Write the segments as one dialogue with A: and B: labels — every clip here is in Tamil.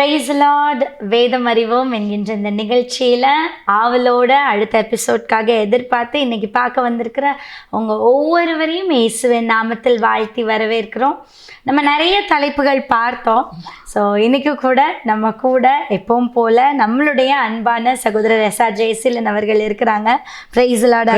A: Price Lord. வேதம் அறிவோம் என்கின்ற இந்த நிகழ்ச்சியில் ஆவலோட அடுத்த எபிசோட்காக எதிர்பார்த்து இன்னைக்கு பார்க்க வந்திருக்கிற உங்கள் ஒவ்வொருவரையும் இயேசுவின் நாமத்தில் வாழ்த்தி வரவேற்கிறோம். நம்ம நிறைய தலைப்புகள் பார்த்தோம். ஸோ இன்றைக்கி கூட நம்ம கூட எப்பவும் போல் நம்மளுடைய அன்பான சகோதரர் எஸ்ஆர் ஜெயசீலன் அவர்கள் இருக்கிறாங்க. Praise Lord.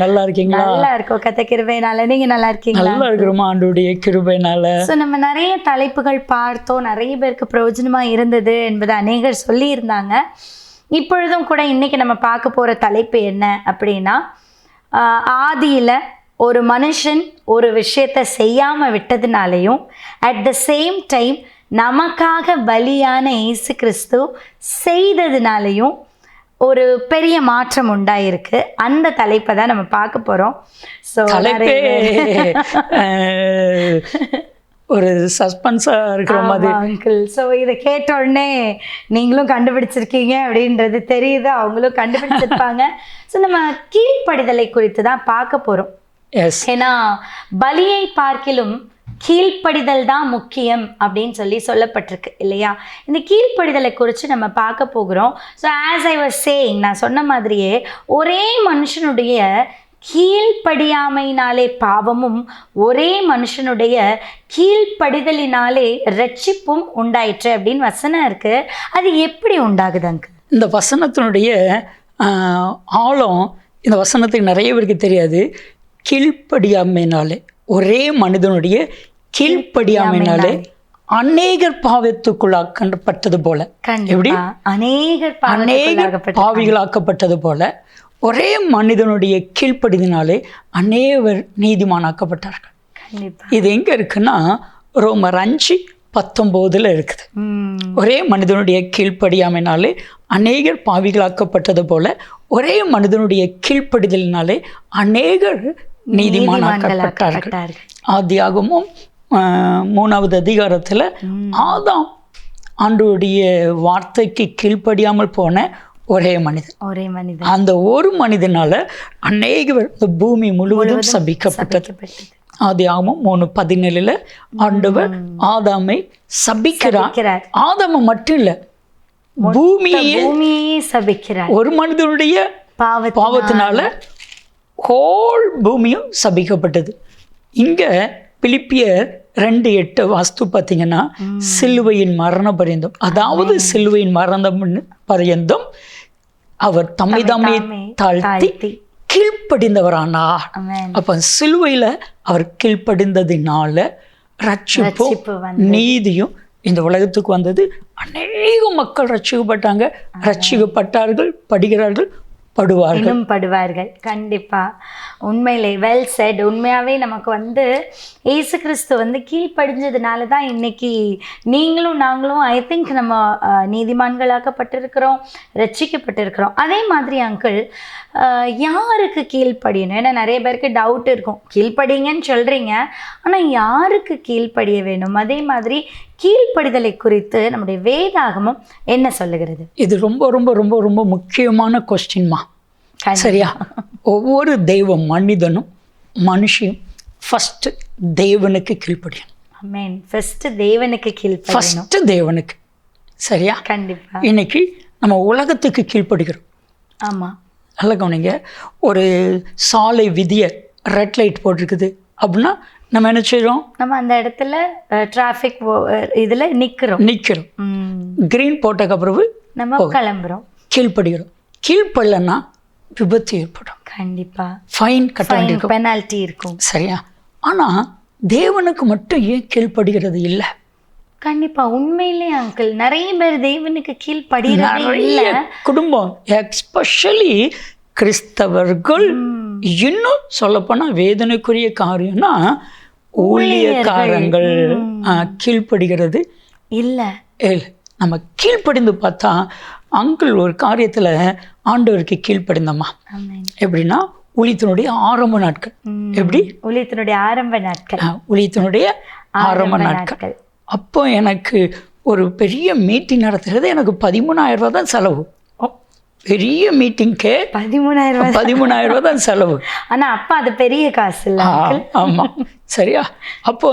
B: நல்லா இருக்கீங்களா?
A: நல்லா இருக்கோம் கத்த கிருபையினால. நீங்கள் நல்லா இருக்கீங்களா?
B: நல்லா இருக்கிறோமா ஆண்டவருடைய கிருபையினால.
A: ஸோ நம்ம நிறைய தலைப்புகள் பார்த்தோம், நிறைய பேருக்கு பிரயோஜனமாக இருந்தது என்பதை அநேகர் சொல்லியிருந்தாங்க. இப்பொழுதும் கூட இன்றைக்கி நம்ம பார்க்க போகிற தலைப்பு என்ன அப்படின்னா, ஆதியில் ஒரு மனுஷன் ஒரு விஷயத்தை செய்யாமல் விட்டதுனாலையும் அட் த சேம் டைம் நமக்காக பலியான இயேசு கிறிஸ்து செய்ததுனாலையும் ஒரு பெரிய மாற்றம் உண்டாயிருக்கு. அந்த தலைப்பை தான் நம்ம பார்க்க போகிறோம். ஸோ
B: ஒரு சஸ்பென்ஸாக இருக்கிற மாதிரி
A: அங்கிள். ஸோ இதை கேட்ட உடனே நீங்களும் கண்டுபிடிச்சிருக்கீங்க அப்படின்றது தெரியுது, அவங்களும் கண்டுபிடிச்சிருப்பாங்க. ஸோ நம்ம கீழ்ப்படிதலை குறித்து தான் பார்க்க போகிறோம். ஏன்னா பலியை பார்க்கிலும் கீழ்ப்படிதல் தான் முக்கியம் அப்படின்னு சொல்லப்பட்டிருக்கு இல்லையா? இந்த கீழ்ப்படிதலை குறித்து நம்ம பார்க்க போகிறோம். So as I was saying, நான் சொன்ன மாதிரியே ஒரே மனுஷனுடைய கீழ்ப்படியாமையினாலே பாவமும் ஒரே மனுஷனுடைய கீழ்ப்படிதலினாலே ரட்சிப்பும் உண்டாயிற்று அப்படின்னு வசனம் இருக்கு. அது எப்படி உண்டாகுதாங்க?
B: இந்த வசனத்தினுடைய ஆழம் இந்த வசனத்துக்கு நிறைய பேருக்கு தெரியாது. கீழ்ப்படியாமையினாலே, ஒரே மனிதனுடைய கீழ்ப்படியாமையினாலே அநேகர் பாவத்துக்குள்ளாக்கப்பட்டது போல, எப்படி அநேகர் பாவிகளாக்கப்பட்டது போல ஒரே மனிதனுடைய கீழ்ப்படினாலே அநேகர் நீதிமானாக்கப்பட்டார்கள். இது எங்க இருக்குன்னா ரோமர் 5:19 இருக்குது. ஒரே மனிதனுடைய கீழ்ப்படியாமைனாலே அநேகர் பாவிகளாக்கப்பட்டது போல ஒரே மனிதனுடைய கீழ்ப்படிதலினாலே அநேகர் நீதிமானாக்கப்பட்டார்கள். ஆதியாகமம் 3வது அதிகாரத்தில் ஆதாம் ஆண்டவருடைய வார்த்தைக்கு கீழ்ப்படியாமல் போன ஒரே மனிதன். அந்த ஒரு மனிதனால அநேகர் இந்த பூமி முழுவதும் சபிக்கப்பட்டது. ஆதியாகமம் 3:17 ஆண்டவர் ஆதாமை சபிக்கிறார். ஆதாமை மட்டும் இல்ல, பூமியே சபிக்கிறார். ஒரு மனிதனுடைய பாவத்தினால ஹோல் பூமியும் சபிக்கப்பட்டது. இங்க பிலிப்பியர் 2:8 வாஸ்து பார்த்தீங்கன்னா, சிலுவையின் மரண பரியந்தம், அதாவது சிலுவையின் மரணம் பரியந்தம் அவர் தம்மை தாழ்த்தி கீழ்ப்படிந்தவரானார். அப்ப சிலுவையில அவர் கீழ்ப்படிந்ததினால ரட்சிப்பும் நீதியும் இந்த உலகத்துக்கு வந்தது. அநேக மக்கள் ரட்சிக்கப்பட்டாங்க, ரட்சிக்கப்பட்டார்கள், படுகிறார்கள், படுவார்கள். கண்டிப்பா
A: உண்மையிலே வெல் செட். உண்மையாவே நமக்கு இயேசு கிறிஸ்து கீழ்ப்படிஞ்சதுனால தான் இன்னைக்கு நீங்களும் நாங்களும் ஐ திங்க் நம்ம நீதிமான்களாக்கப்பட்டிருக்கிறோம், ரட்சிக்கப்பட்டிருக்கிறோம். அதே மாதிரி அங்கிள், யாருக்கு கீழ்ப்படியணும்? ஏன்னா நிறைய பேருக்கு டவுட் இருக்கும், கீழ்ப்படிங்கன்னு சொல்றீங்க, ஆனா யாருக்கு கீழ்ப்படிய வேணும்? அதே மாதிரி கீழ்ப்படிதலை குறித்து நம்முடைய வேதாகமம் என்ன சொல்லுகிறது?
B: இது ரொம்ப ரொம்ப ரொம்ப ரொம்ப முக்கியமான கொஸ்டின்மா. சரியா? ஒவ்வொரு தெய்வ மனிதனும் மனுஷியும் ஃபர்ஸ்ட் தேவனுக்கு கீழ்ப்படியணும்.
A: ஆமென். ஃபர்ஸ்ட் தேவனுக்கு கீழ்ப்படியணும்.
B: ஃபர்ஸ்ட் தேவனுக்கு. சரியா?
A: கண்டிப்பா.
B: இன்னைக்கு நம்ம உலகத்துக்கு கீழ்ப்படிக்கிறோம்.
A: ஆமா,
B: நல்ல கவனிங்க. ஒரு சாலை விதியை ரெட் லைட் போட்டிருக்குது அப்படின்னா நம்ம என்ன செய்யறோம்?
A: நம்ம அந்த இடத்துல டிராஃபிக் இதுல நிக்கிறோம்.
B: கிரீன் போட்டக்கு அப்புறம்
A: நம்ம கிளம்புறோம்,
B: கீழ்ப்படுகிறோம். கீழ்ப்படலன்னா விபத்து ஏற்படும்.
A: கண்டிப்பா
B: ஃபைன் கட்ட வேண்டியிருக்கும்,
A: பெனால்ட்டி இருக்கும்.
B: சரியா? ஆனா தேவனுக்கு மட்டும் ஏன் கீழ்ப்படுகிறது இல்லை?
A: கண்டிப்பா உண்மையிலே அங்கிள், நிறைய பேர் தேவனுக்கு கீழ்ப்படுகிறதே இல்லை.
B: குடும்பம் எஸ்பெஷலி கிறிஸ்தவர்கள், இன்னும் சொல்லப்போனா வேதனைக்குரிய காரியம்னா ஊழியக்காரங்கள் கீழ்ப்படுகிறது இல்லை. நம்ம கீழ்ப்படிந்து பார்த்தா அங்கிள் ஒரு காரியத்துல ஆண்டவருக்கு கீழ்ப்படிந்தம்மா. எப்படின்னா ஊழியத்தினுடைய ஆரம்ப நாட்கள். எப்படி?
A: ஊழியத்தினுடைய ஆரம்ப நாட்கள்.
B: அப்போ எனக்கு ஒரு பெரிய மீட்டிங் நடத்துறது எனக்கு 13,000 ரூபா தான் செலவு. பெரிய மீட்டிங்க்கு 13,000 தான் செலவு.
A: ஆனா அப்பா அது பெரிய காசு இல்லை.
B: ஆமா, சரியா? அப்போ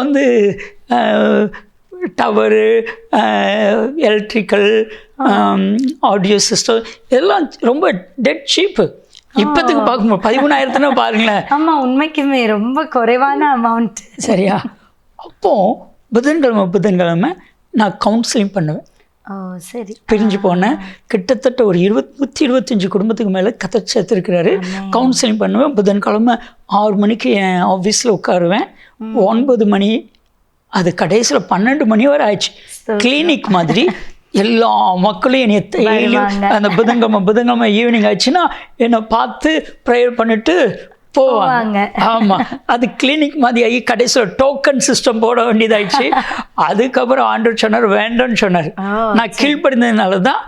B: டவரு, எலக்ட்ரிக்கல், ஆடியோ சிஸ்டம் இதெல்லாம் ரொம்ப டெட் சீப்பு. இப்போத்துக்கு பார்க்கும்போது 13,000 பாருங்களேன்.
A: ஆமாம், உண்மைக்குமே ரொம்ப குறைவான அமௌண்ட்.
B: சரியா? அப்போது புதன்கிழமை நான் கவுன்சிலிங் பண்ணுவேன்.
A: ஓ சரி.
B: பிரிஞ்சு போனேன். கிட்டத்தட்ட ஒரு 125 குடும்பத்துக்கு மேலே கதை சேர்த்துருக்கிறாரு. கவுன்சிலிங் பண்ணுவேன். புதன்கிழமை 6 மணிக்கு என் ஆஃபீஸில் உட்காருவேன். 9 மணி, அது கடைசியில் 12 மணி வரை ஆயிடுச்சு. கிளினிக் மாதிரி எல்லா மக்களும் என்னை அந்த புதன்கிழமை ஈவினிங் ஆச்சுன்னா என்னை பார்த்து ப்ரேயர் பண்ணிட்டு போவாங்க. ஆமாம், அது கிளினிக் மாதிரி ஆகி கடைசியில் டோக்கன் சிஸ்டம் போட வேண்டியதாயிடுச்சு. அதுக்கப்புறம் ஆண்டவர் சொன்னார் வேண்டான்னு சொன்னார். நான் கீழ்ப்படிந்ததுனால தான்.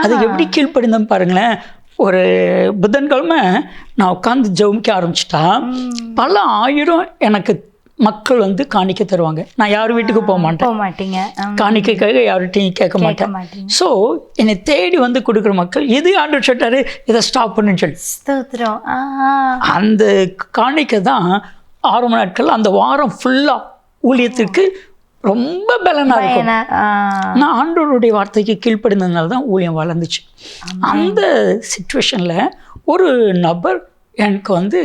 B: அது எப்படி கீழ்ப்படிந்தேன் பாருங்களேன். ஒரு புதன்கிழமை நான் உட்காந்து ஜெபிக்க ஆரம்பிச்சிட்டா பல ஆயிரம் எனக்கு மக்கள் வந்து காணிக்க தருவாங்க. நான் யார் வீட்டுக்கு போக மாட்டேன். காணிக்கைக்காக யார்கிட்டையும் கேட்க மாட்டேன். ஸோ என்னை தேடி வந்து கொடுக்குற மக்கள் இது ஆண்டவர் சொல்லிட்டாரு இதை ஸ்டாப் பண்ணுன்னு சொல்லி அந்த காணிக்கை தான் 6 மணி நாட்கள் அந்த வாரம் ஃபுல்லாக ஊழியத்திற்கு ரொம்ப பலனா இருக்கும். நான் ஆண்டவருடைய வார்த்தைக்கு கீழ்ப்படினதுனால தான் ஊழியம் வளர்ந்துச்சு. அந்த சிச்சுவேஷனில் ஒரு நபர் எனக்கு வந்து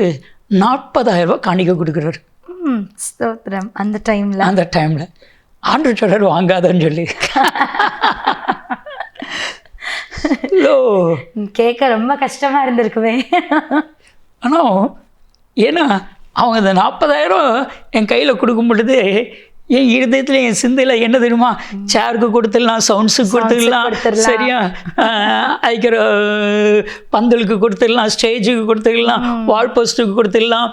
B: 40,000 ரூபாய் காணிக்கை கொடுக்குறாரு.
A: ஸ்தோத்திரம். அந்த டைமில்
B: ஆண்டவர் சொல்றாரு வாங்காதன்னு சொல்லி.
A: கேட்க ரொம்ப கஷ்டமா இருந்திருக்குமே.
B: ஆனால் ஏன்னா அவங்க அந்த 40,000 என் கையில் கொடுக்கும் பொழுது என் இருதயத்தில் என் சிந்தையில் என்ன தெரியுமா, சேருக்கு கொடுத்துடலாம், சவுண்ட்ஸுக்கு கொடுத்துடலாம், சரியா, ஐக்கிற பந்தலுக்கு கொடுத்துடலாம், ஸ்டேஜுக்கு கொடுத்துடலாம், வால் போஸ்ட்டுக்கு கொடுத்துடலாம்.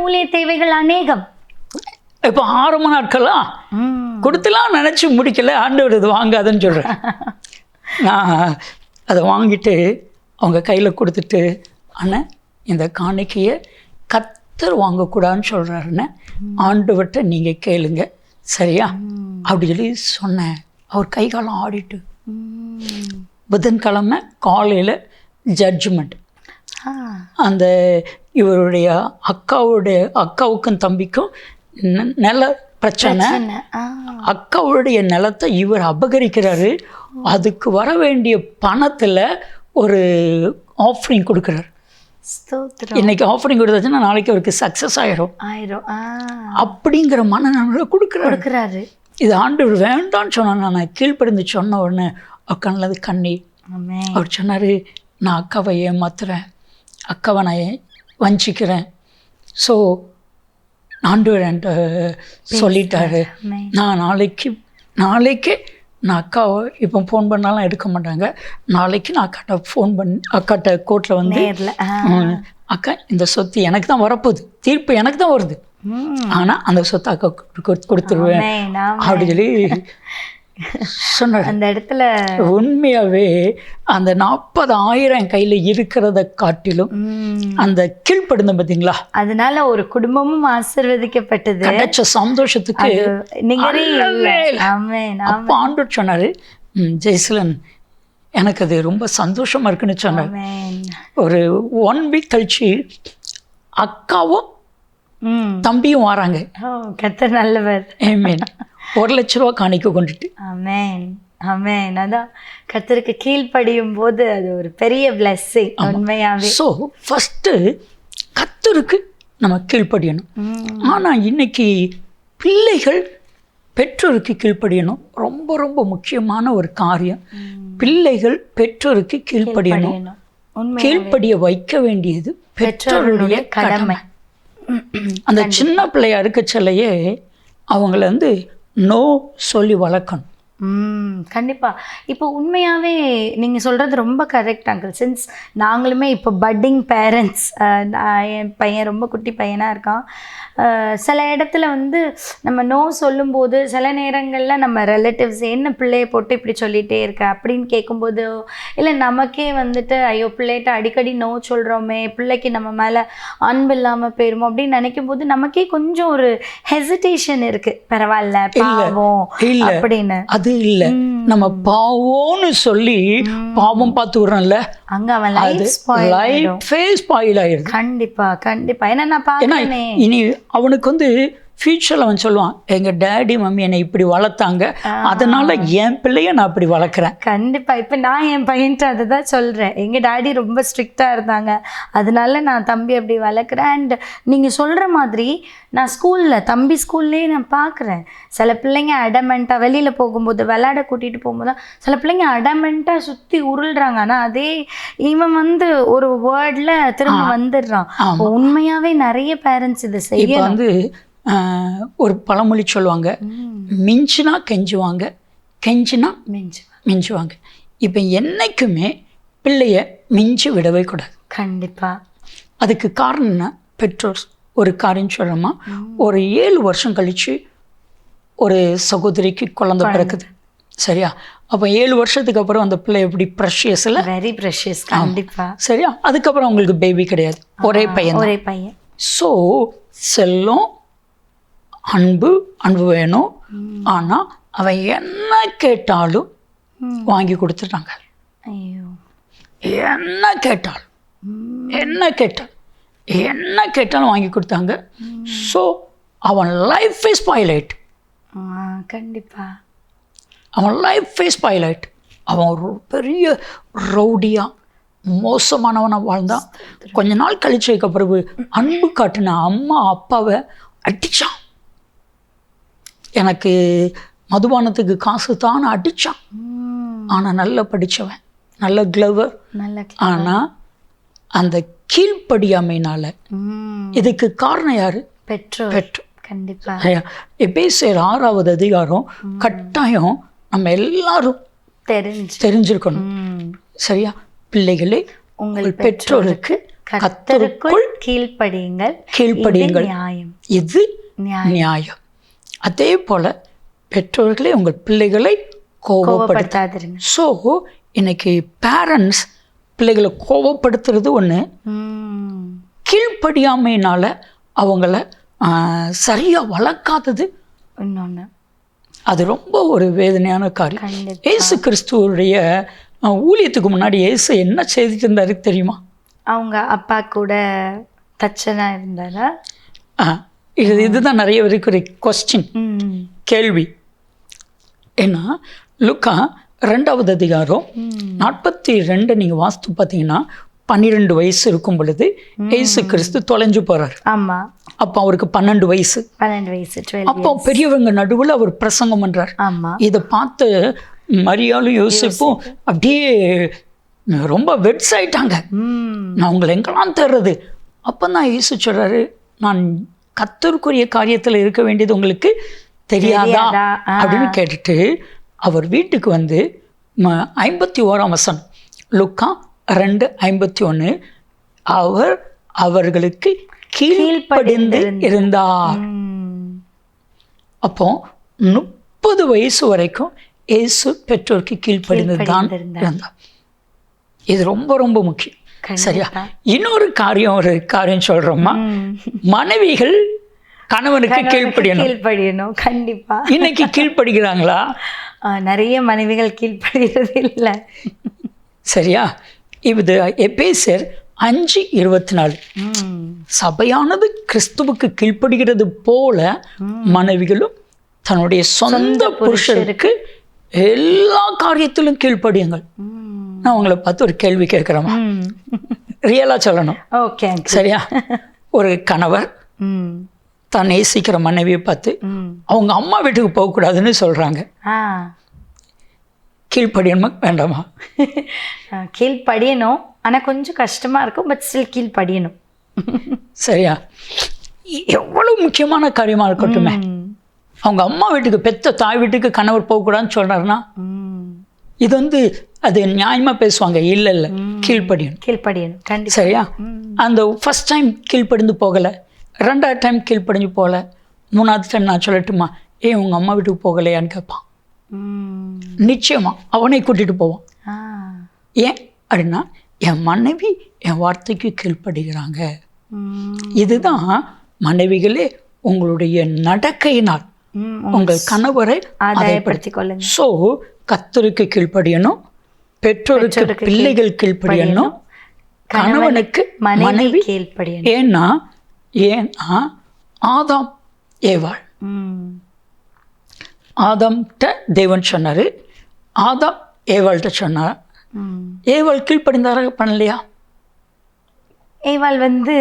A: ஊழிய தேவைகள் அநேகம்.
B: இப்போ 6 மணி நாட்கள்லாம் கொடுத்துலாம் நினச்சி முடிக்கல. ஆண்டவர் இது வாங்காதுன்னு சொல்கிறேன். நான் அதை வாங்கிட்டு அவங்க கையில் கொடுத்துட்டு, அண்ணா இந்த காணிக்கையை கர்த்தர் வாங்கக்கூடாதுன்னு சொல்கிறாருன்னு ஆண்டவர்கிட்ட நீங்கள் கேளுங்க சரியா அப்படி சொல்லி சொன்னேன். அவர் கை காலம் ஆடிட்டு புதன்கிழமை காலையில் ஜட்ஜ்மெண்ட். அந்த இவருடைய அக்காவுக்கும் தம்பிக்கும் நில பிரச்சனை. அக்காவுடைய நிலத்தை இவர் அபகரிக்கிறாரு. அதுக்கு வர வேண்டிய பணத்தில் ஒரு ஆஃபரிங் கொடுக்குறாரு. இன்னைக்கு ஆஃபரிங் கொடுத்தாச்சுன்னா நாளைக்கு அவருக்கு சக்ஸஸ் ஆயிரும் அப்படிங்கிற மனநிலையில் கொடுக்குறாரு. இது ஆண்டவர் வேண்டான்னு சொன்னா நான் கீழ்ப்படிந்து சொன்ன உடனே அவர் கண்ணில் கண்ணீர். அவர் சொன்னார் நான் அக்காவை ஏமாத்துறேன், அக்காவை நான் வஞ்சிக்கிறேன். ஸோ ஆண்டவர் என்கிட்ட சொல்லிட்டாரு நான் நாளைக்கு நான் அக்காவை இப்போ ஃபோன் பண்ணாலும் எடுக்க மாட்டாங்க. நாளைக்கு நான் அக்காட்ட கோர்ட்டில் வந்து அக்கா இந்த சொத்து எனக்கு தான் வரப்போகுது, தீர்ப்பு எனக்கு தான் வருது, ஆனால் அந்த சொத்தை அக்கா கொடுத்துருவேன் அப்படி சொல்லி சொன்னார்.
A: அந்த இடத்துல
B: உண்மையாகவே அந்த 40,000 கையில் இருக்கிறத காட்டிலும் அந்த கீழ்ப்படுந்த பார்த்தீங்களா,
A: அதனால ஒரு குடும்பமும் ஆசீர்வதிக்கப்பட்டது.
B: கிடைச்ச சந்தோஷத்துக்கு அப்போ ஆண்டவர் சொன்னார் ஜெய்சலன் எனக்கு அது ரொம்ப சந்தோஷமா இருக்குன்னு சொன்னார். ஒரு 1 வீக் கழிச்சு அக்காவும் தம்பியும் வராங்க.
A: கர்த்தர் நல்லவர்.
B: ஆமென். 1 லட்ச ரூபா காணிக்க கொண்டுட்டு.
A: ஆமென் ஆமென். அதான் கர்த்தருக்கு கீழ்ப்படியும் போது அது ஒரு பெரிய பிளெஸ்ஸிங் உண்மையாவே.
B: ஸோ ஃபஸ்ட்டு கர்த்தருக்கு நம்ம கீழ்ப்படியணும். ஆனால் இன்னைக்கு பிள்ளைகள் பெற்றோருக்கு கீழ்ப்படியணும். ரொம்ப ரொம்ப முக்கியமான ஒரு காரியம். பிள்ளைகள் பெற்றோருக்கு கீழ்ப்படியணும். கீழ்ப்படிய வைக்க வேண்டியது பெற்றோருடைய கடமை. அந்த சின்ன பிள்ளையா இருக்க சொல்லையே அவங்கள வந்து நோ சொல்லி வளர்க்கணும்.
A: கண்டிப்பாக. இப்போ உண்மையாகவே நீங்கள் சொல்கிறது ரொம்ப கரெக்ட் அங்கிள். சின்ஸ் நாங்களுமே இப்போ பட்டிங் பேரண்ட்ஸ், என் பையன் ரொம்ப குட்டி பையனாக இருக்கான். சில இடத்துல வந்து நம்ம நோ சொல்லும்போது சில நேரங்களில் நம்ம ரிலேட்டிவ்ஸ் என்ன பிள்ளையை போட்டு இப்படி சொல்லிகிட்டே இருக்க அப்படின்னு கேட்கும்போது, இல்லை நமக்கே வந்துட்டு ஐயோ பிள்ளைகிட்ட அடிக்கடி நோ சொல்கிறோமே, பிள்ளைக்கு நம்ம மேலே அன்பு இல்லாமல் போயிருமோ அப்படின்னு நினைக்கும் போது நமக்கே கொஞ்சம் ஒரு ஹெசிடேஷன் இருக்குது. பரவாயில்ல பாவம் அப்படின்னு.
B: அது இல்ல, நம்ம பாவம்னு சொல்லி பாவம் பார்த்து விடுறோம்ல,
A: அங்க அவன் லைஃப் ஸ்பாயில் ஆயிடுது. கண்டிப்பா கண்டிப்பா. ஏன்னா நான் பாக்கிறேனே,
B: இனி அவனுக்கு வந்து ஃப்யூச்சரில் அவன் சொல்லுவான், எங்கள் டேடி மம்மி என்னை இப்படி வளர்த்தாங்க, அதனால் என் பிள்ளைய நான் அப்படி வளர்க்குறேன்.
A: கண்டிப்பாக. இப்போ நான் என் பையன்ட்டு அதை தான் சொல்கிறேன். எங்கள் டேடி ரொம்ப ஸ்ட்ரிக்டாக இருந்தாங்க, அதனால நான் தம்பி அப்படி வளர்க்குறேன். அண்ட் நீங்கள் சொல்கிற மாதிரி நான் தம்பி ஸ்கூல்லேயே நான் பார்க்குறேன். சில பிள்ளைங்க அடமெண்ட்டாக வெளியில் போகும்போது விளையாட கூட்டிகிட்டு போகும்போது சில பிள்ளைங்க அடமெண்ட்டாக சுற்றி உருள்றாங்க. ஆனால் அதே இவன் ஒரு வேர்டில் திரும்ப வந்துடுறான். உண்மையாகவே நிறைய பேரண்ட்ஸ் இதை செய்ய
B: ஒரு பழமொழி சொல்லுவாங்க, மிஞ்சினா கெஞ்சுவாங்க, கெஞ்சினா மிஞ்சுவாங்க. இப்போ என்னைக்குமே பிள்ளைய மிஞ்சி விடவே கூடாது.
A: கண்டிப்பா.
B: அதுக்கு காரணம் என்ன? பெற்றோர் ஒரு காரியம் சொல்கிறோமா, ஒரு 7 வருஷம் கழித்து ஒரு சகோதரிக்கு குழந்தை பிறக்குது, சரியா? அப்போ 7 வருஷத்துக்கு அப்புறம் அந்த பிள்ளை எப்படி ப்ரெஷியஸில்,
A: வெரி ப்ரெஷியஸ். கண்டிப்பாக.
B: சரியா? அதுக்கப்புறம் அவங்களுக்கு பேபி கிடையாது, ஒரே பையன். ஸோ செல்லம், அன்பு வேணும். ஆனால் அவன் என்ன கேட்டாலும் வாங்கி கொடுத்துட்டாங்க. என்ன கேட்டாலும் வாங்கி கொடுத்தாங்க. ஸோ அவன் லைஃப் இஸ் ஸ்பாயிலைட்.
A: கண்டிப்பாக
B: அவன் லைஃப் இஸ் ஸ்பாயிலைட். அவன் ஒரு பெரிய ரவுடியாக மோசமானவனாக வாழ்ந்தான். கொஞ்ச நாள் கழிச்சதுக்கு பிறகு அன்பு காட்டின அம்மா அப்பாவை அடித்தான். எனக்கு மதுபானத்துக்கு காசு தான் அடித்தான். ஆனால் நல்லா படித்தவன், நல்ல கிளவர். ஆனால் அந்த கீழ்ப்படியாமையினால. இதுக்கு காரணம் யாரு? பெற்றோர்.
A: கண்டிப்பாக.
B: எபேசியர் 6வது அதிகாரம் கட்டாயம் நம்ம எல்லாரும் தெரிஞ்சிருக்கணும், சரியா? பிள்ளைகளே, உங்கள் பெற்றோருக்கு கர்த்தருக்குள் கீழ்ப்படியுங்கள், இது நியாயம். அதே போல பெற்றோர்களே உங்கள் பிள்ளைகளை கோபப்படுத்தாதீங்க. ஸோ இன்னைக்கு பேரண்ட்ஸ் பிள்ளைகளை கோபப்படுத்துறது ஒன்று, கீழ்ப்படியாமையினால அவங்கள சரியாக வளர்க்காதது இன்னொன்று. அது ரொம்ப ஒரு வேதனையான காரியம். இயேசு கிறிஸ்துவோடைய ஊழியத்துக்கு முன்னாடி இயேசு என்ன செய்துட்டு இருந்தாரு தெரியுமா?
A: அவங்க அப்பா கூட தச்சனா இருந்தாரா?
B: இதுதான் நிறைய பேருக்கு ஒரு கொஸ்டின், கேள்வி. ஏன்னா லுக்கா 2வது அதிகாரம் 42 நீங்கள் வாஸ்து பார்த்தீங்கன்னா 12 வயசு இருக்கும் பொழுது இயேசு கிறிஸ்து தொலைஞ்சு போறாரு.
A: ஆமா.
B: அப்போ அவருக்கு 12 வயசு. அப்போ பெரியவங்க நடுவில் அவர் பிரசங்கம் பண்றார். இதை பார்த்து மரியாளும் யோசிப்பும் அப்படியே ரொம்ப வெட்ஸ் ஆயிட்டாங்க. நான் உங்களை எங்கெல்லாம் தேடுறது? அப்பதான் இயேசு சொல்றாரு, நான் கர்த்தருக்குரிய காரியத்தில் இருக்க வேண்டியது உங்களுக்கு தெரியாதா அப்படின்னு கேட்டுட்டு அவர் வீட்டுக்கு வந்து 51ஆம் வசனம், லுக்கா 2:51, அவர் அவர்களுக்கு கீழ்ப்படிந்து இருந்தார். அப்போ 30 வயசு வரைக்கும் இயேசு பெற்றோருக்கு கீழ்ப்படிந்து தான் இருந்தார். இது ரொம்ப ரொம்ப முக்கியம், சரியா? இன்னொரு காரியம் சொல்றோமா, மனைவிகள் கணவனுக்கு கீழ்ப்படியணும்.
A: கண்டிப்பா.
B: இன்னைக்கு கீழ்ப்படுகிறாங்களா?
A: நிறைய மனைவிகள் கீழ்ப்படுகிறது இல்லை,
B: சரியா? இது எபேசியர் 5:24, சபையானது கிறிஸ்துவுக்கு கீழ்ப்படுகிறது போல மனைவிகளும் தன்னுடைய சொந்த புருஷருக்கு எல்லா காரியத்திலும் கீழ்ப்படியுங்கள். நான் உங்களை பார்த்து ஒரு கேள்வி கேட்கிறேன், ரியலா சொல்லணும், சரியா? ஒரு கணவர் தான் நேசிக்கிற மனைவியை பார்த்து அவங்க அம்மா வீட்டுக்கு போகக்கூடாதுன்னு சொல்றாங்க, கீழ்ப்படியணுமா வேண்டாமா?
A: கீழ்ப்படியணும், ஆனால் கொஞ்சம் கஷ்டமா இருக்கும், பட் ஸ்டில் கீழ்ப்படியணும்,
B: சரியா? எவ்வளவு முக்கியமான காரியமா இருக்கட்டுமே, அவங்க அம்மா வீட்டுக்கு, பெத்த தாய் வீட்டுக்கு கணவர் போகக்கூடாதுன்னு சொல்றாருன்னா இது அது நியாயமா பேசுவாங்க. இல்லை இல்லை, கீழ்ப்படியணும், சரியா? அந்த ஃபர்ஸ்ட் டைம் கீழ்ப்படிந்து போகலை, 2வது டைம் கீழ்ப்படிஞ்சு போகல, 3வது டைம் நான் சொல்லட்டுமா, ஏன் உங்கள் அம்மா வீட்டுக்கு போகலையான்னு கேட்பான். நிச்சயமா அவனை கூட்டிட்டு போவான். ஏன் அப்படின்னா என் மனைவி என் வார்த்தைக்கு கீழ்ப்படுகிறாங்க. இதுதான் மனைவிகளே உங்களுடைய நடக்கையினால் உங்கள் கணவரை ஆதாயப்படுத்திக் கொள்ளுங்க. ஸோ கர்த்தருக்கு கீழ்ப்படியணும், பெற்றோருக்கு பிள்ளைகள் கீழ்ப்படியணும், கணவனுக்கு மனைவி கீழ்ப்படியணும். ஏன்னா ஆதாம் ஏவாள்.
A: ம்.
B: ஆதாம்கிட்ட தேவன் சொன்னார், ஆதாம் ஏவாள்கிட்ட சொன்னார்.
A: ம்.
B: ஏவாள் கீழ்ப்படிந்தாரா பண்ணலையா?
A: ஏவாள் வந்து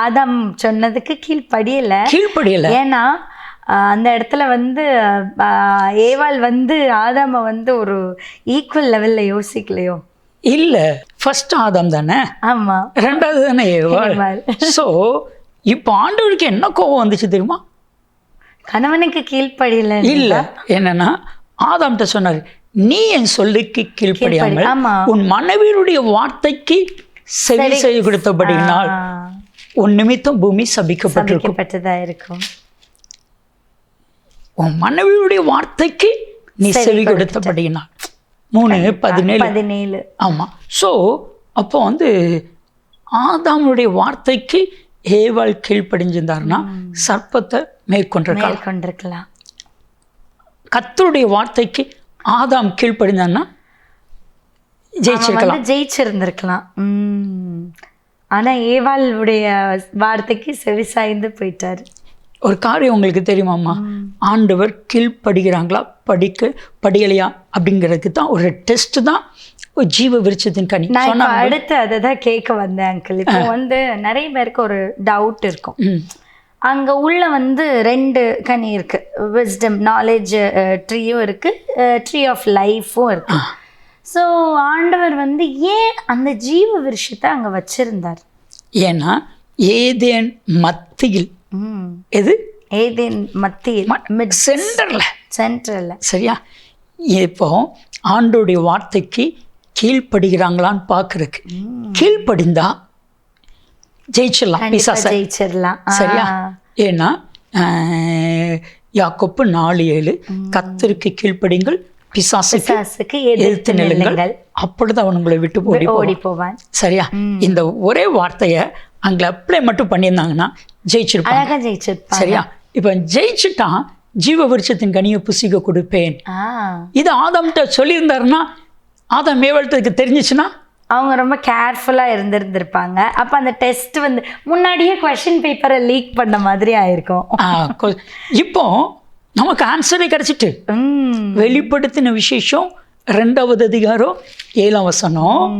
A: ஆதாம் சொன்னதுக்கு கீழ்ப்படியல.
B: கீழ்ப்படியலை.
A: ஏன்னா அந்த இடத்துல வந்து ஏவாள் வந்து ஆதாம வந்து ஒரு ஈக்குவல் லெவல்ல யோசிக்கலையோ?
B: இல்லை, ஃபர்ஸ்ட் ஆதாம் தானே,
A: ஆமா,
B: ரெண்டாவது தானே ஏவாள். ஸோ இப்போ ஆண்டவருக்கு என்ன கோபம் வந்துச்சு தெரியுமா?
A: கணவனுக்கு கீழ்ப்படியல.
B: இல்லை, என்னன்னா ஆதாம்கிட்ட சொன்னார், நீ என் சொல்லுக்கு கீழ்ப்படியாமல்
A: ஆமா.
B: உன் மனைவியுடைய வார்த்தைக்கு செவி செய்து கொடுத்தபடினால் உன் நிமித்தம் பூமி சபிக்கப்பட்டிருக்கும்.
A: சபிக்கப்பட்டதா இருக்கும்.
B: உன் மனைவியுடைய வார்த்தைக்கு நீ செவி கொடுத்தபடினால் 3:17. ஆமாம். ஸோ அப்போ வந்து ஆதாமுடைய வார்த்தைக்கு ஏவாள் கீழ்ப்படிஞ்சிருந்தாருன்னா சர்ப்பத்தை மேற்கொண்டிருக்கலாம். கர்த்தருடைய வார்த்தைக்கு ஆதாம் கீழ்ப்படிந்தான்னா
A: ஜெயிச்சிருந்திருக்கலாம். ஆனா ஏவாளுடைய வார்த்தைக்கு செவி சாய்ந்து போயிட்டாரு.
B: ஒரு காரியம் உங்களுக்கு தெரியுமாம்மா? ஆண்டவர் கீழ்ப்படுகிறாங்களா படிக்கலையா அப்படிங்கிறதுக்கு தான் ஒரு டெஸ்ட் தான் ஜீவ விருட்சத்தின் கனி.
A: நான் அடுத்து அதை தான் கேட்க வந்தேன் அங்கிள். இப்போ வந்து நிறைய பேருக்கு ஒரு டவுட் இருக்கும். அங்கே உள்ள வந்து 2 கனி இருக்கு, விஸ்டம் நாலேஜ் ட்ரீயும் இருக்கு, ட்ரீ ஆஃப் லைஃப்பும் இருக்கு. ஸோ ஆண்டவர் வந்து ஏன் அந்த ஜீவ விருட்சத்தை அங்கே வச்சிருந்தார்?
B: ஏன்னா ஏதேன் மத்தியில், எது
A: ஏதேன் மத்தியில், சென்டர்ல. சரியா?
B: இப்போ ஆண்டோடைய வார்த்தைக்கு கீழ்ப்படுகிறாங்களான்னு பார்க்கறதுக்கு, கீழ்ப்படிந்தா ஜெயிச்சிடலாம். சரியா? ஏன்னா யாக்கோப்பு 4:7 கர்த்தருக்கு கீழ்ப்படிங்கள், பிசாசுக்கு எதிர்த்து நில்லுங்கள், அப்பொழுது அவன் உங்களை விட்டு ஓடி போவான். சரியா? இந்த ஒரே வார்த்தையை அங்கே அப்ளை மட்டும் பண்ணியிருந்தாங்கன்னா ஜெயிச்சிருப்பாங்க. சரியா? இப்போ ஜெயிச்சுட்டான், ஜீவ விருட்சத்தின் கனியை புசிக்க கொடுப்பேன். இது ஆதாம்கிட்ட சொல்லியிருந்தாருன்னா, ஆதாம் ஏவாளுக்கு தெரிஞ்சிச்சுன்னா
A: அவங்க ரொம்ப கேர்ஃபுல்லாக இருந்திருப்பாங்க. அப்போ அந்த டெஸ்ட் வந்து முன்னாடியே கொஸ்டின் பேப்பரை லீக் பண்ண மாதிரி ஆயிருக்கும்.
B: இப்போ நமக்கு ஆன்சரே கிடைச்சிட்டு. வெளிப்படுத்தின விசேஷம் 2வது அதிகாரம் 7ஆம் வசனம்,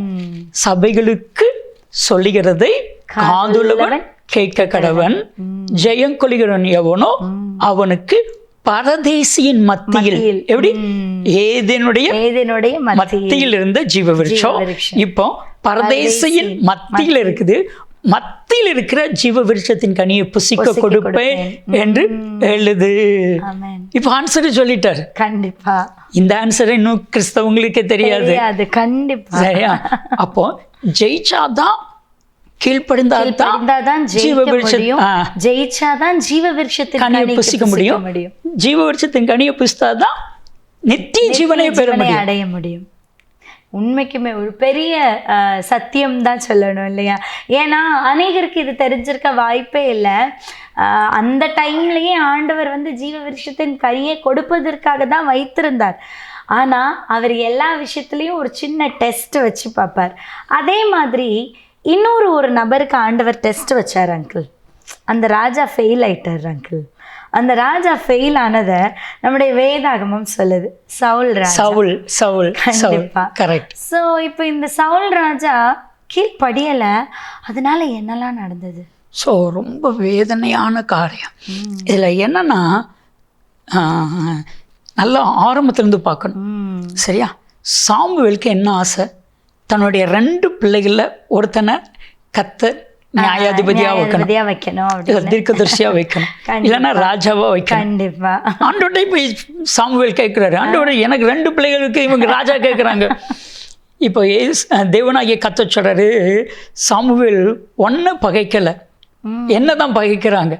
B: சபைகளுக்கு சொல்லுகிறதை காதுள்ளவன் கேட்க கடவன், ஜெயம் கொள்கிறவன் எவனோ அவனுக்கு பரதேசியின் மத்தியில், எப்படி ஏதேனுடைய மத்தியில் இருந்த ஜீவ விருட்சம் இப்போ பரதேசியின் மத்தியில் இருக்குது. மத்தியில் இருக்கிற ஜீவ விருட்சத்தின் கனியை புசிக்க கொடுப்பேன் என்று எழுது. இப்ப ஆன்சர் சொல்லிட்டாரு.
A: கண்டிப்பா
B: இந்த ஆன்சர் இன்னும் கிறிஸ்தவங்களுக்கே தெரியாது.
A: கண்டிப்பா.
B: சரியா? அப்போ ஜெயிச்சாதான் கீழ்ப்படிந்தாதான் ஜீவ விருட்சத்தின் கனியை புசிக்க முடியும். ஜீவ விருட்சத்தின் கனியை புசித்தாதான் நித்திய ஜீவனை அடைய முடியும்.
A: உண்மைக்குமே ஒரு பெரிய சத்தியம் தான் சொல்லணும் இல்லையா? ஏன்னா அநேகருக்கு இது தெரிஞ்சிருக்க வாய்ப்பே இல்லை. அந்த டைம்லயே ஆண்டவர் வந்து ஜீவ விருட்சத்தின் கனியை கொடுப்பதற்காக தான் வைத்திருந்தார். ஆனால் அவர் எல்லா விஷயத்துலையும் ஒரு சின்ன டெஸ்ட் வச்சு பார்ப்பார். அதே மாதிரி ஒரு நபருக்கு ஆண்டவர் டெஸ்ட் வச்சார் அங்கிள். அந்த ராஜா ஃபெயில் ஆயிட்டார் அங்கிள். அந்த ராஜா ஃபெயில் ஆனதை நம்முடைய வேதாகமம் சொல்லுது. சவுல். கண்டிப்பா.
B: கரெக்ட்.
A: ஸோ இப்போ இந்த சவுல் ராஜா கீழ்ப்படியலை. அதனால என்னெல்லாம் நடந்தது?
B: ஸோ ரொம்ப வேதனையான காரியம். இதில் என்னன்னா நல்லா ஆரம்பத்திலேருந்து பார்க்கணும். சரியா? சாமுவேலுக்கு என்ன ஆசை? தன்னுடைய 2 பிள்ளைகளில் ஒருத்தனை கர்த்தர் நியாயாதிபதியா வைக்கணும், தீர்க்கதரிசியா வைக்கணும், இல்லைன்னா ராஜாவா வைக்கணும்.
A: கண்டிப்பா.
B: ஆண்டோட போய் சாமுவேல் கேட்கிறாரு, ஆண்டோட எனக்கு 2 பிள்ளைகளுக்கு இவங்க ராஜா கேட்குறாங்க. இப்போ தேவனாகிய கர்த்தர் சொல்றாரு, சாமுவேல் ஒன்ன பகைக்கலை, என்னதான் பகைக்கிறாங்க.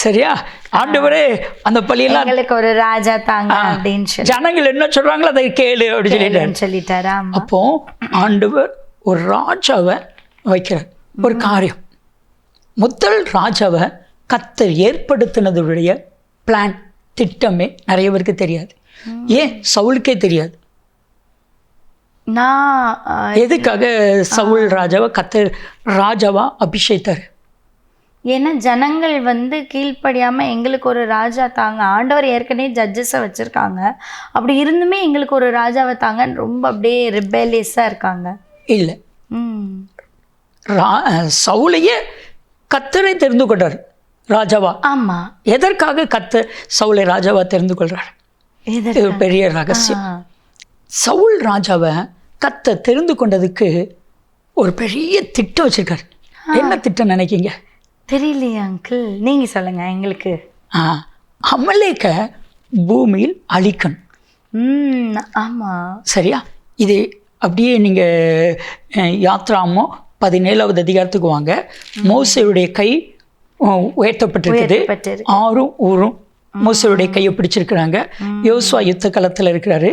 B: சரியா? ஆண்டவரே அந்த பள்ளியெல்லாம்
A: ஒரு ராஜா தாங்க அப்படின்னு
B: ஜனங்கள் என்ன சொல்றாங்களோ அதை கேளு அப்படின்னு சொல்லிட்டாரு. அப்போ ஆண்டவர் ஒரு ராஜாவை வைக்கிறார். ஒரு காரியம், முதல் ராஜாவை கர்த்தர் ஏற்படுத்தினதுடைய பிளான், திட்டமே நிறைய பேருக்கு தெரியாது. ஏன் சவுலுக்கே தெரியாது.
A: நான்
B: எதுக்காக சவுல் ராஜாவை கர்த்தர் ராஜாவா அபிஷேகித்தார்?
A: ஏன்னா ஜனங்கள் வந்து கீழ்ப்படியாமல் எங்களுக்கு ஒரு ராஜா தாங்க, ஆண்டவர் ஏற்கனவே ஜட்ஜஸை வச்சுருக்காங்க, அப்படி இருந்துமே எங்களுக்கு ஒரு ராஜாவை தாங்கன்னு ரொம்ப அப்படியே ரிபேலியஸாக இருக்காங்க.
B: இல்லை,
A: ம்
B: சவுலையே கர்த்தரை தெரிந்து கொண்டார் ராஜாவா.
A: ஆமாம்.
B: எதற்காக சவுலை ராஜாவா தெரிந்து கொள்றார்? இது பெரிய ரகசியம். சவுல் ராஜாவை கர்த்தர் தெரிந்து கொண்டதுக்கு ஒரு பெரிய திட்டம் வச்சிருக்காரு. என்ன திட்டம் நினைக்கிங்க?
A: தெரியலையே அங்கிள், நீங்க சொல்லுங்க எங்களுக்கு.
B: அமலேக்க பூமியில் அழிக்கணும்.
A: ஆமா,
B: சரியா? இது அப்படியே நீங்க யாத்ராமோ 17வது அதிகாரத்துக்கு வாங்க. மோசேயுடைய கை உயர்த்தப்பட்டிருக்குது. 6 ஊரும் மோசேயுடைய கையை பிடிச்சிருக்கிறாங்க. யோசுவா யுத்த களத்தில் இருக்கிறாரு.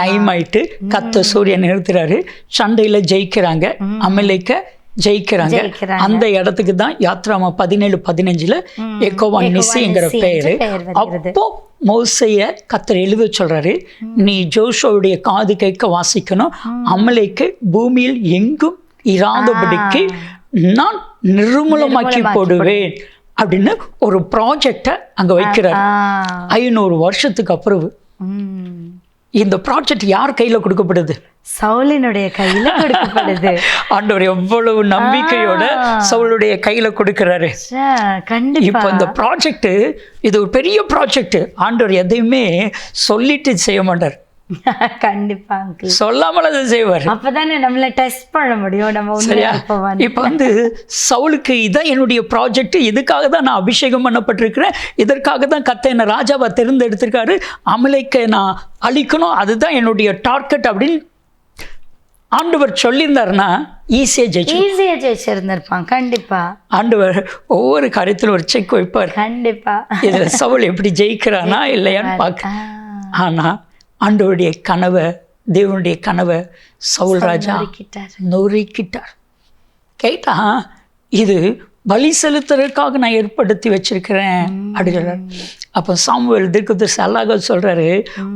B: டைம் ஆயிட்டு கர்த்தர் சூரியன் நிறுத்துறாரு. சண்டையில் ஜெயிக்கிறாங்க, அமலேக்க ஜெயிக்கிறாங்க. அந்த இடத்துக்கு தான் யாத்ராமா 17:15 எக்கோவா நிசிங்கிற பெயரு. அப்போ மோசைய கர்த்தர் எழுத சொல்றாரு, நீ ஜோஷுவாவுடைய காது கேட்க வாசிக்கணும், அமலேக்கு பூமியில் எங்கும் இராதபடிக்கு நான் நிர்மூலமாக்கி போடுவேன் அப்படின்னு ஒரு ப்ராஜெக்டை அங்கே வைக்கிறார். 500 வருஷத்துக்கு அப்புறம் இந்த ப்ராஜெக்ட் யார் கையில் கொடுக்கப்படுது?
A: சவுலினுடைய கையில கொடுக்கப்படுது.
B: ஆண்டவர் எவ்வளவு நம்பிக்கையோட சவுலுடைய கையில கொடுக்கிறாரு. இப்போ இந்த ப்ராஜெக்ட் இது ஒரு பெரிய ப்ராஜெக்ட். ஆண்டவர் எதையுமே சொல்லிட்டு செய்ய மாட்டார்.
A: கண்டிப்பா
B: சொல்லாமல் அதை செய்வார்.
A: அப்பதானே நம்மள டெஸ்ட் பண்ண முடியும். நம்ம
B: சரியா? இப்போ சவுலுக்கு இதான் என்னுடைய ப்ராஜெக்ட், இதுக்காக தான் நான் அபிஷேகம் பண்ணப்பட்டிருக்கிறேன், இதற்காக தான் கர்த்தர் என்ன ராஜாவை தேர்ந்தெடுத்திருக்காரு, அமலேக்கை நான் அழிக்கணும், அதுதான் என்னுடைய டார்கெட் அப்படின்னு ஆண்டவர் சொல்லியிருந்தாருன்னா ஈஸியா
A: ஜெயிச்சிருந்திருப்பான். கண்டிப்பா
B: ஆண்டவர் ஒவ்வொரு காரியத்திலும் ஒரு செக் வைப்பார்.
A: கண்டிப்பா
B: இதுல சவுல் எப்படி ஜெயிக்கிறானா இல்லையான்னு பார்க்க. ஆனா ஆண்டவருடைய கனவை, தேவனுடைய கனவை சவுல் ராஜா நொறுக்கிட்டார். கேட்டா இது பலி செலுத்துறதுக்காக நான் ஏற்படுத்தி வச்சிருக்கிறேன் அப்படி சொல்றாரு. அப்போ சாமுவேல் தீர்க்கதரிசி அழகா சொல்றாரு,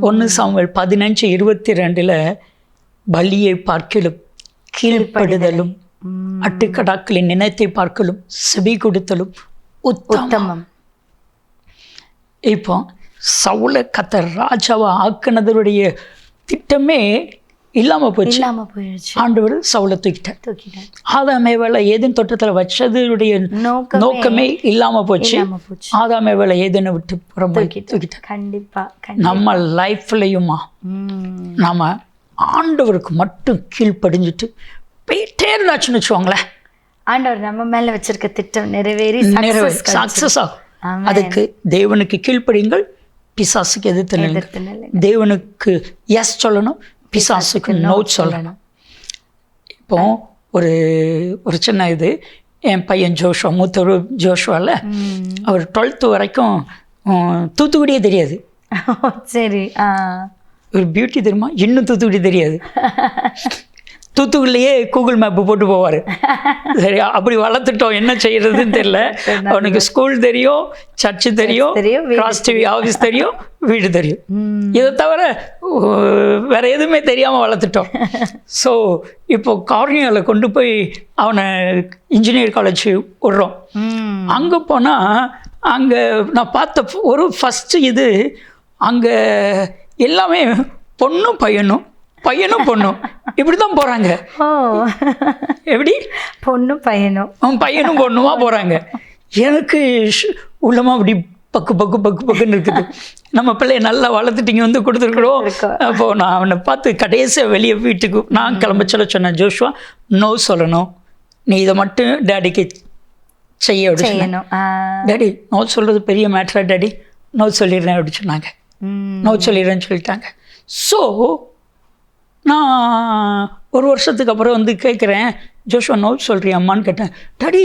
B: 1 சாமுவேல் 15:22 பலியை பார்க்கலும் கீழ்ப்படுதலும் அட்டுக்கடாக்களின் நினைத்தை பார்க்கலும் செவி கொடுத்தலும் உத்தமம். இப்போ சவுலை கர்த்தர் ராஜாவா ஆக்குனதனுடைய திட்டமே இல்லாம போச்சு. ஆண்டவர் சவுலை தூக்கிட்டார். ஆதாமேவேளை ஏதேன் தோட்டத்தில் வச்சதுடைய நோக்கமே இல்லாம போச்சு. ஆதாமேவேளை ஏதேனை விட்டு தூக்கிட்டார்.
A: கண்டிப்பா
B: நம்ம லைஃப்லயுமா நாம ஆண்டவருக்கு மட்டும் கீழ்ப்படிஞ்சிட்டு போயிட்டே இருந்தாச்சுன்னு வச்சுக்கோங்களேன்,
A: ஆண்டவர் நம்ம மேல வச்சிருக்க திட்டம் நிறைவேறி
B: சக்சஸ் ஆகும். அதுக்கு தேவனுக்கு கீழ்ப்படியுங்கள், பிசாசுக்கு எதிர்த்து தேவனுக்கு எஸ் சொல்லணும், பிசாசுக்கு நோ சொல்லணும். இப்போ ஒரு சின்ன இது, என் பையன் ஜோஷுவா, மூத்தவர் ஜோஷுவால அவர் 12th வரைக்கும் தூத்துக்குடியே தெரியாது.
A: சரி,
B: ஒரு பியூட்டி தெரியுமா, இன்னும் தூத்துக்குடி தெரியாது. தூத்துக்குடியிலேயே கூகுள் மேப்பு போட்டு போவார். சரி, அப்படி வளர்த்துட்டோம், என்ன செய்யறதுன்னு தெரியல. அவனுக்கு ஸ்கூல் தெரியும், சர்ச்சு தெரியும், கிராஸ் டிவி ஆஃபீஸ் தெரியும், வீடு தெரியும். இதை தவிர வேற எதுவுமே தெரியாமல் வளர்த்துட்டோம். ஸோ இப்போ கார்னியாவில் கொண்டு போய் அவனை இன்ஜினியர் காலேஜ் விடுறோம். அங்கே போனால் அங்கே நான் பார்த்த ஒரு ஃபஸ்ட்டு இது, அங்கே எல்லாமே பொண்ணும் பையனும், பையனும் பொண்ணும் இப்படி தான் போகிறாங்க. எப்படி
A: பொண்ணும் பையனும்,
B: பையனும் பொண்ணுமா போகிறாங்க. எனக்கு உள்ளமா அப்படி பக்குன்னு இருக்குது. நம்ம பிள்ளைய நல்லா வளர்த்துட்டிங்க கொடுத்துருக்குறோம். அப்போது நான் அவனை பார்த்து கடைசியாக வெளியே வீட்டுக்கு நான் கிளம்ப சொன்னேன், ஜோஷுவா நோ சொல்லணும், நீ இதை மட்டும் டேடிக்கு செய்ய செய்யணும். டேடி நோ சொல்கிறது பெரிய மேட்டரா டேடி, நோ சொல்லிடுறேன் அப்படி சொன்னாங்க. நோ சொல்லிடுறேன்னு சொல்லிட்டாங்க. ஸோ நான் 1 வருஷத்துக்கு அப்புறம் கேட்குறேன், ஜோஷுவா நோ சொல்கிறியா அம்மான்னு கேட்டேன். டாடி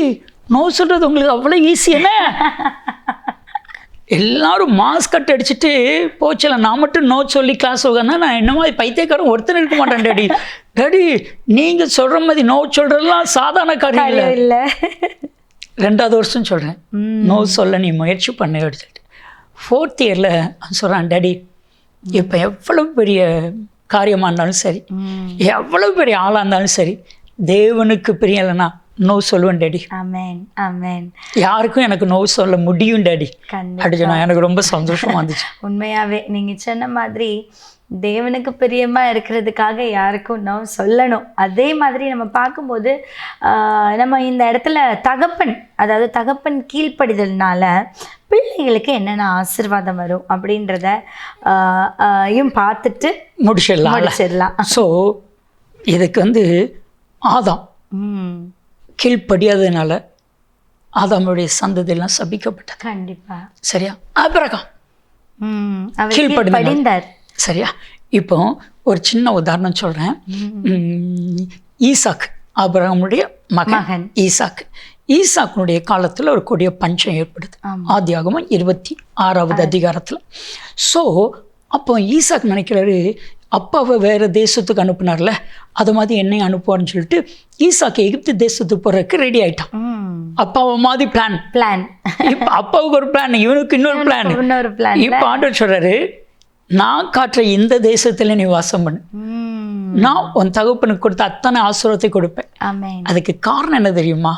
B: நோ சொல்கிறது உங்களுக்கு அவ்வளோ ஈஸி என்ன? எல்லாரும் மாஸ்க் கட் அடிச்சுட்டு போச்சல, நான் மட்டும் நோ சொல்லி கிளாஸ் உட்காந்தா நான் என்ன மாதிரி பைத்தியக்காரன் ஒருத்தர் இருக்க மாட்டேன். டாடி டாடி நீங்கள் சொல்கிற மாதிரி நோ சொல்கிறதெல்லாம் சாதாரண காரியம் இல்லை. 2வது வருஷம் சொல்கிறேன், நோ சொல்ல நீ முயற்சி பண்ண எடுத்துட்டு. 4th இயரில் சொல்கிறான், டாடி இப்போ எவ்வளவு பெரிய காரியமாக இருந்தாலும் சரி, எவ்வளவு பெரிய ஆளாக இருந்தாலும் சரி, தேவனுக்கு பிரியலைன்னா நோ சொல்லுவேன் டேடி.
A: ஆமென் ஆமென்.
B: யாருக்கும் எனக்கு நோ சொல்ல முடியும் டேடி
A: கண்டிப்பா.
B: அப்படி சொன்னா எனக்கு ரொம்ப சந்தோஷமா இருந்துச்சு.
A: உண்மையாவே நீங்க சொன்ன மாதிரி தேவனுக்கு பிரியமா இருக்கிறதுக்காக யாருக்கும் நோ சொல்லணும். அதே மாதிரி நம்ம பார்க்கும்போது நம்ம இந்த இடத்துல தகப்பன், அதாவது தகப்பன் கீழ்ப்படிதல்னால பிள்ளைகளுக்கு என்னென்ன ஆசீர்வாதம் வரும் அப்படின்றத பார்த்துட்டு முடிச்சிடலாம்.
B: ஸோ இதுக்கு ஆதாம் கீழ்ப்படியாததுனால ஆதாமுடைய சந்ததியெல்லாம் சபிக்கப்பட்டது.
A: கண்டிப்பா.
B: சரியா? ஆபிரகாம்
A: கீழ்ப்படிந்தார்.
B: சரியா? இப்போ ஒரு சின்ன உதாரணம் சொல்றேன். ஈசாக், ஆபிரகாமுடைய மகன் ஈசாக். ஈசாக்குனுடைய காலத்துல ஒரு கொடிய பஞ்சம் ஏற்படுது. ஆதியாகமம் 26வது அதிகாரத்துல. ஸோ அப்போ ஈசாக் நினைக்கிறாரு, அப்பாவை வேற தேசத்துக்கு அனுப்புனார்ல, அது மாதிரி என்னை அனுப்புவார்னு சொல்லிட்டு ஈசாக்கு எகிப்து தேசத்துக்கு போறதுக்கு ரெடி ஆயிட்டான். அப்பாவை மாதிரி பிளான். இப்ப அப்பாவுக்கு ஒரு பிளான், இவனுக்கு இன்னொரு பிளான். இப்ப ஆண்டவர் சொல்றாரு, நான் காட்டுற இந்த தேசத்துல நீ வாசம் பண்ணு, நான் உன் தகப்பனுக்கு கொடுத்த அத்தனை ஆசீர்வாதத்தை கொடுப்பேன். அதுக்கு காரணம் என்ன தெரியுமா?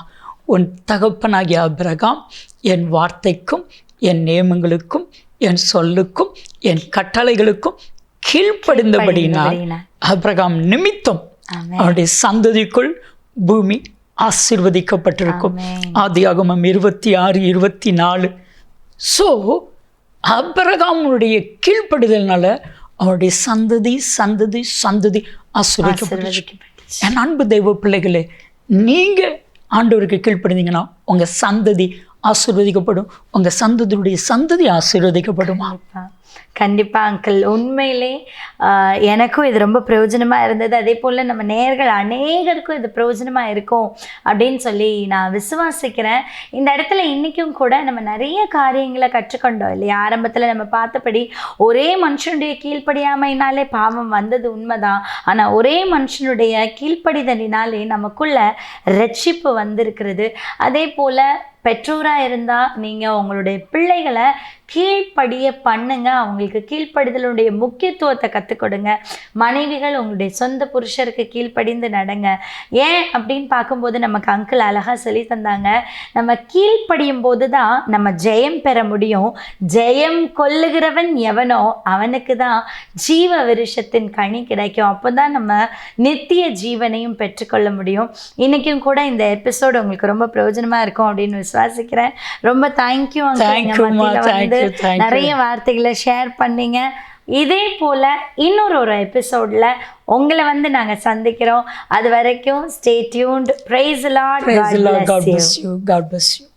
B: உன் தகப்பனாகிய ஆபிரகாம் என் வார்த்தைக்கும் என் நியமங்களுக்கும் என் சொல்லுக்கும் என் கட்டளைகளுக்கும் கீழ்ப்படிந்தபடியினால் ஆபிரகாம் நிமித்தம் அவருடைய சந்ததிக்குள் பூமி ஆசீர்வதிக்கப்பட்டிருக்கும். ஆதியாகமம் 26:24. ஸோ ஆபிரகாமுடைய கீழ்ப்படிதல்னால அவருடைய சந்ததி சந்ததி சந்ததி ஆசீர்வதிக்கப்பட்டு. என் அன்பு தெய்வ பிள்ளைகளே, நீங்க ஆண்டவருக்கு கீழ்ப்படிந்தீங்கன்னா உங்க சந்ததி ஆசீர்வதிக்கப்படும், உங்க சந்ததியுடைய சந்ததி ஆசீர்வதிக்கப்படுமா?
A: கண்டிப்பா அங்கிள். உண்மையிலே எனக்கும் இது ரொம்ப பிரயோஜனமாக இருந்தது. அதே போல் நம்ம நேயர்கள் அநேகருக்கும் இது பிரயோஜனமாக இருக்கும் அப்படின்னு சொல்லி நான் விசுவாசிக்கிறேன். இந்த இடத்துல இன்றைக்கும் கூட நம்ம நிறைய காரியங்களை கற்றுக்கொண்டோம் இல்லையா? ஆரம்பத்தில் நம்ம பார்த்தபடி ஒரே மனுஷனுடைய கீழ்ப்படியாமையினாலே பாவம் வந்தது உண்மைதான். ஆனால் ஒரே மனுஷனுடைய கீழ்ப்படிதலினாலே நமக்குள்ள ரட்சிப்பு வந்திருக்கிறது. அதே போல் பெற்றோராக இருந்தால் நீங்கள் உங்களுடைய பிள்ளைகளை கீழ்ப்படிய பண்ணுங்க, அவங்களுக்கு கீழ்ப்படிதலுடைய முக்கியத்துவத்தை கற்றுக் கொடுங்க. மனைவிகள் உங்களுடைய சொந்த புருஷருக்கு கீழ்ப்படிந்து நடங்க. ஏன் அப்படின்னு பார்க்கும்போது நமக்கு அங்கிள் அழகாக சொல்லி தந்தாங்க, நம்ம கீழ்ப்படியும் போது தான் நம்ம ஜெயம் பெற முடியும். ஜெயம் கொள்ளுகிறவன் எவனோ அவனுக்கு தான் ஜீவ விருஷத்தின் கனி கிடைக்கும். அப்போ தான் நம்ம நித்திய ஜீவனையும் பெற்றுக்கொள்ள முடியும். இன்றைக்கும் கூட இந்த எபிசோடு உங்களுக்கு ரொம்ப பிரயோஜனமாக இருக்கும் அப்படின்னு விசுவாசிக்கிறேன். ரொம்ப தேங்க்யூ அங்கிள். நிறைய வார்த்தைகளை ஷேர் பண்ணீங்க. இதே போல இன்னொரு எபிசோட்ல உங்களை நாங்க சந்திக்கிறோம். அது வரைக்கும் stay tuned. Praise the Lord. God bless you.